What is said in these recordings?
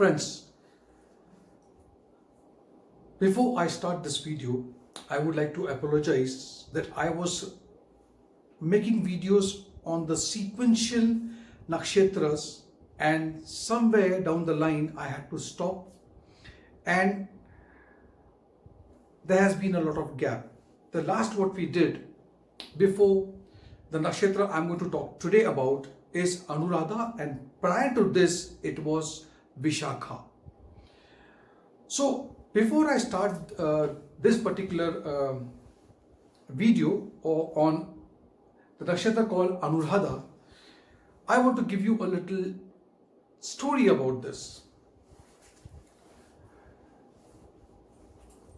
Friends, before I start this video, I would like to apologize that I was making videos on the sequential nakshatras and somewhere down the line I had to stop, and there has been a lot of gap. The last what we did before the nakshatra I'm going to talk today about is Anuradha, and prior to this it was Vishakha. So before I start this particular video on the nakshatra called Anuradha, I want to give you a little story about this.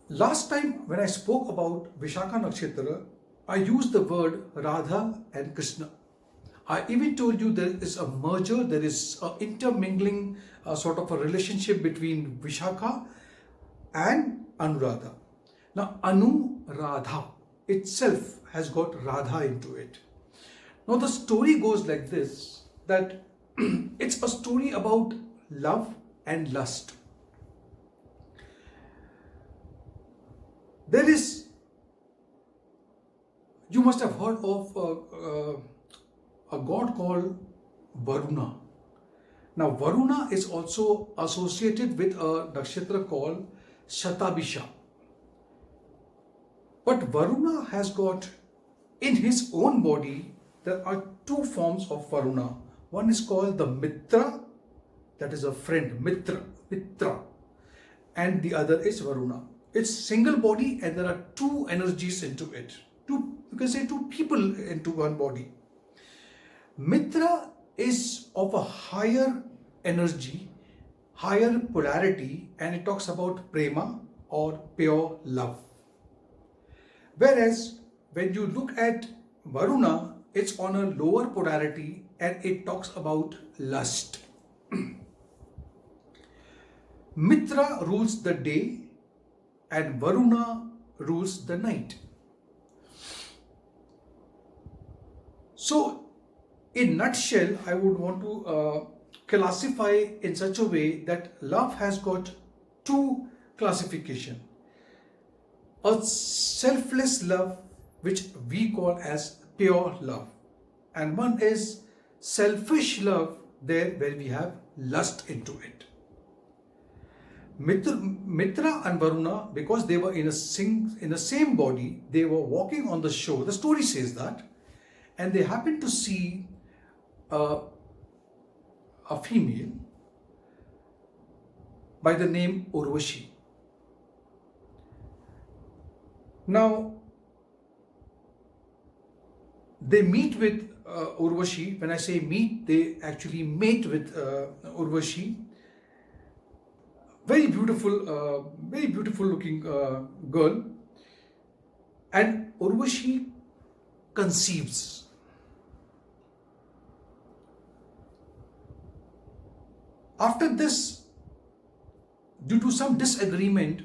Last time when I spoke about Vishakha Nakshatra, I used the word Radha and Krishna. I even told you there is a merger, there is an intermingling sort of a relationship between Vishakha and Anuradha. Now Anuradha itself has got Radha into it. Now the story goes like this, that it's a story about love and lust. There is, you must have heard of a god called Varuna. Now Varuna is also associated with a nakshatra called Shatabisha. But Varuna has got, in his own body, there are two forms of Varuna. One is called the Mitra, that is a friend, Mitra, and the other is Varuna. It's single body and there are two energies into it. You can say two people into one body. Mitra is of a higher energy, higher polarity, and it talks about prema or pure love. Whereas when you look at Varuna, it's on a lower polarity and it talks about lust. Mitra rules the day and Varuna rules the night. So, in nutshell, I would want to classify in such a way that love has got two classifications. A selfless love, which we call as pure love, and one is selfish love, there where we have lust into it. Mitra and Varuna, because they were in a same body, they were walking on the shore. The story says that, and they happened to see a female by the name Urvashi. Now they meet with Urvashi. When I say meet, they actually mate with Urvashi. Very beautiful looking girl, and Urvashi conceives. After this, due to some disagreement,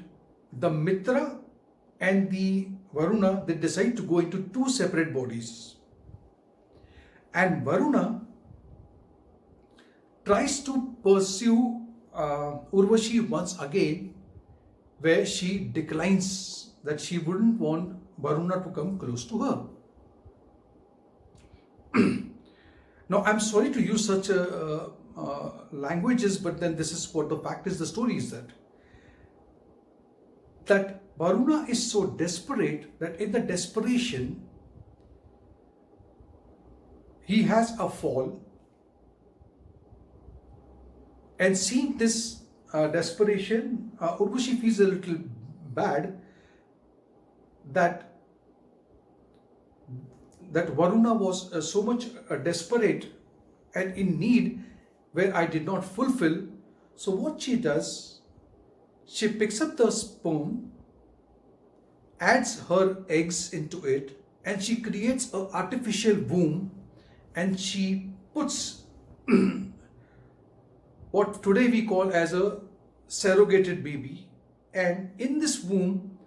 the Mitra and the Varuna, they decide to go into two separate bodies. And Varuna tries to pursue Urvashi once again, where she declines that she wouldn't want Varuna to come close to her. Now, I'm sorry to use such languages, but then this is what the fact is. The story is that Varuna is so desperate that in the desperation, he has a fall. And seeing this desperation, Urvashi feels a little bad that Varuna was so much desperate and in need where I did not fulfill. So what she does, she picks up the sperm, adds her eggs into it, and she creates an artificial womb, and she puts what today we call as a surrogated baby. And in this womb,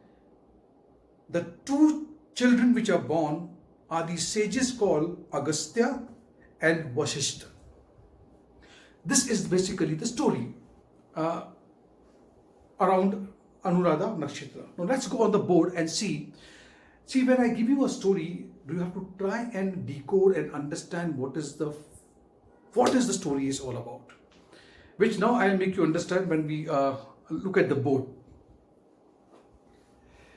the two children which are born are the sages called Agastya and Vashishta. This is basically the story. uh, around Anuradha Nakshatra. Now let's go on the board and see. See, when I give you a story, you have to try and decode and understand what is the story is all about. Which now I'll make you understand when we look at the board.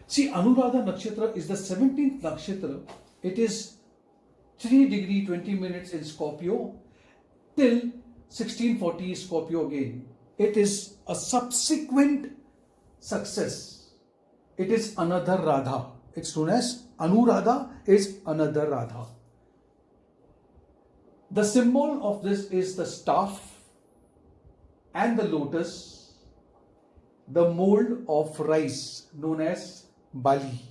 See, Anuradha Nakshatra is the 17th Nakshatra. It is 3 degree 20 minutes in Scorpio till 1640 Scorpio again. It is a subsequent success. It is another Radha. It's known as Anuradha is another Radha. The symbol of this is the staff and the lotus, the mold of rice known as Bali.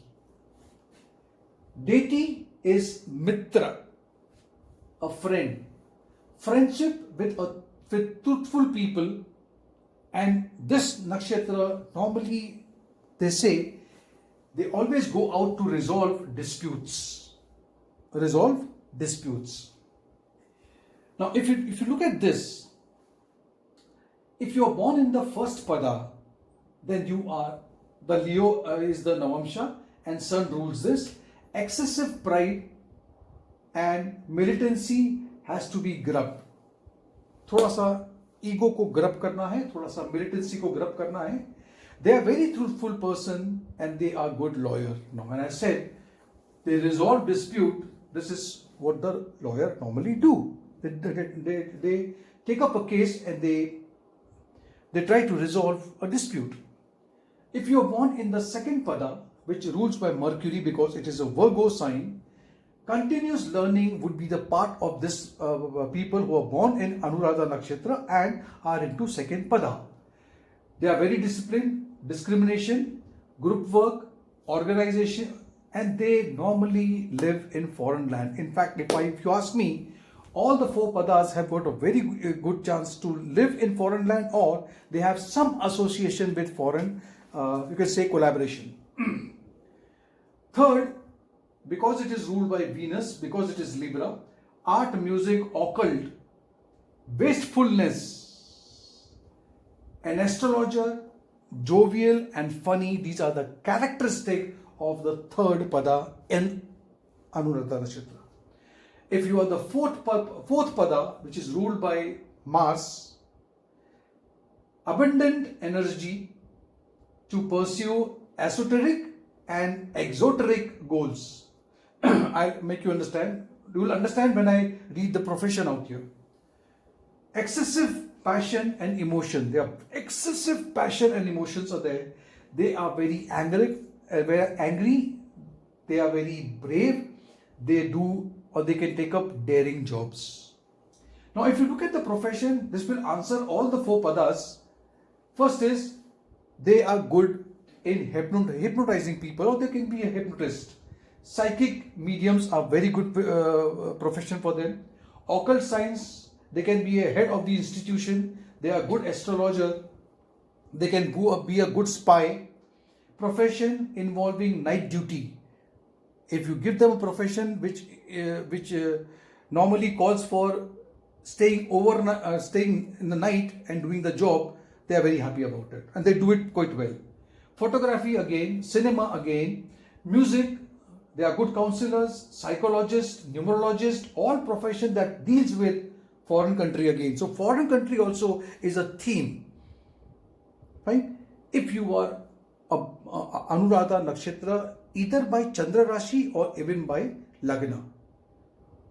Deity is Mitra, a friend. Friendship with truthful people, and this nakshatra normally they say they always go out to resolve disputes. Now, if you look at this, if you are born in the first pada, then you are the Leo is the Navamsha and Sun rules this. Excessive pride and militancy has to be grubbed. थोड़ा सा ego को grab करना है, थोड़ा सा militancy को grab करना है. They are very truthful person and they are good lawyer. Now, when I said they resolve dispute, this is what the lawyer normally do. They take up a case and they try to resolve a dispute. If you are born in the second pada, which rules by Mercury because it is a Virgo sign, continuous learning would be the part of this people who are born in Anuradha Nakshatra and are into second pada. They are very disciplined, discrimination, group work, organization, and they normally live in foreign land. In fact, if you ask me, all the 4 padas have got a very good chance to live in foreign land, or they have some association with foreign, you can say collaboration. Third, because it is ruled by Venus, because it is Libra, art, music, occult, wastefulness, an astrologer, jovial and funny, these are the characteristics of the third pada in Anuradha Nakshatra. If you are the fourth pada, which is ruled by Mars, abundant energy to pursue esoteric and exoteric goals. I'll make you understand. You will understand when I read the profession out here. Excessive passion and emotion. There are excessive passion and emotions are there. They are very angry. They are very brave. They do or they can take up daring jobs. Now, if you look at the profession, this will answer all the 4 padas. First is they are good in hypnotizing people, or they can be a hypnotist. Psychic mediums are very good profession for them. Occult science, they can be a head of the institution. They are good astrologer. They can be a good spy. Profession involving night duty. If you give them a profession which normally calls for staying in the night and doing the job, they are very happy about it and they do it quite well. Photography again, cinema again, music, they are good counselors, psychologists, numerologists, all profession that deals with foreign country again. So foreign country also is a theme. Right? If you are Anuradha Nakshatra, either by Chandra Rashi or even by Lagna.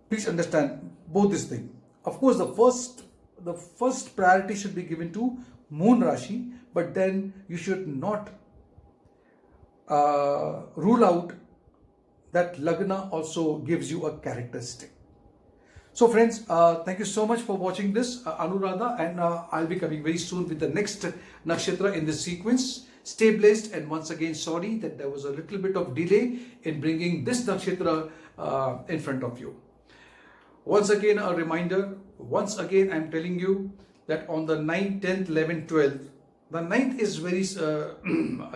Please understand both these things. Of course, the first priority should be given to Moon Rashi, but then you should not rule out that Lagna also gives you a characteristic. So friends, thank you so much for watching this Anuradha, and I'll be coming very soon with the next nakshatra in this sequence. Stay blessed, and once again sorry that there was a little bit of delay in bringing this nakshatra in front of you. Once again a reminder, once again I'm telling you that on the 9th, 10th, 11th, 12th, the 9th is very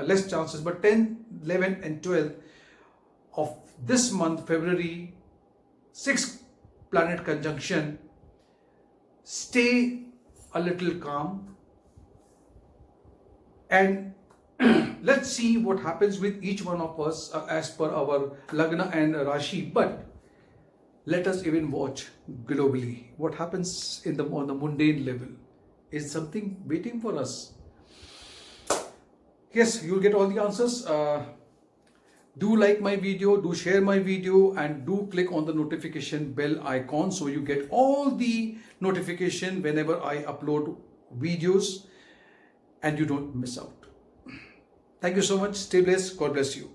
less chances, but 10th, 11th and 12th of this month, February, 6th planet conjunction, stay a little calm, And let's see what happens with each one of us as per our Lagna and Rashi. But let us even watch globally what happens on the mundane level. Is something waiting for us? Yes, you'll get all the answers. Do like my video, do share my video, and do click on the notification bell icon so you get all the notification whenever I upload videos and you don't miss out. Thank you so much. Stay blessed. God bless you.